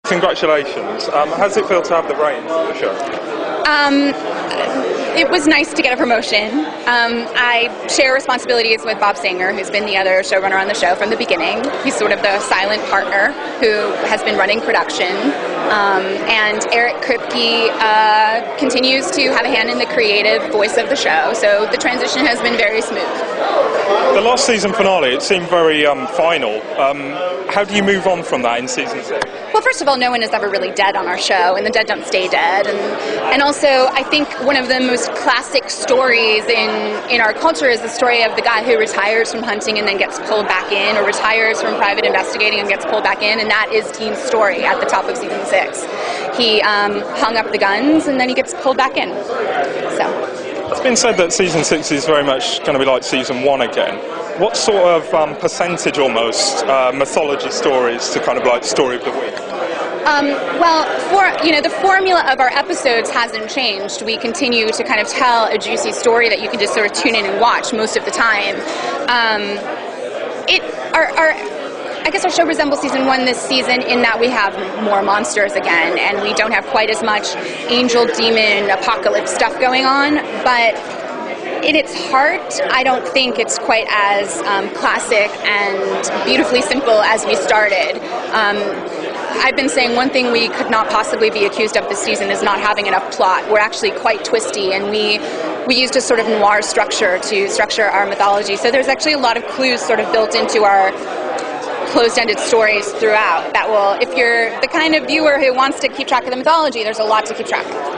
Congratulations. How does it feel to have the reins of the show? It was nice to get a promotion. I share responsibilities with Bob Sanger, who's been the other showrunner on the show from the beginning. He's sort of the silent partner who has been running production. And Eric Kripke continues to have a hand in the creative voice of the show, so the transition has been very smooth. The last season finale, it seemed very final. How do you move on from that in season 6? Well, first of all, no one is ever really dead on our show, and the dead don't stay dead. And also, I think one of the most classic stories in our culture is the story of the guy who retires from hunting and then gets pulled back in, or retires from private investigating and gets pulled back in, and that is Team's story at the top of season 6. He hung up the guns, and then he gets pulled back in. So. It's been said that season 6 is very much going to be like season 1 again. What sort of percentage almost mythology stories to kind of like story of the week? The formula of our episodes hasn't changed. We continue to kind of tell a juicy story that you can just sort of tune in and watch most of the time. I guess our show resembles season 1 this season in that we have more monsters again, and we don't have quite as much angel, demon, apocalypse stuff going on, but in its heart, I don't think it's quite as classic and beautifully simple as we started. I've been saying one thing we could not possibly be accused of this season is not having enough plot. We're actually quite twisty, and we used a sort of noir structure to structure our mythology. So there's actually a lot of clues sort of built into our closed-ended stories throughout that will, if you're the kind of viewer who wants to keep track of the mythology, there's a lot to keep track of.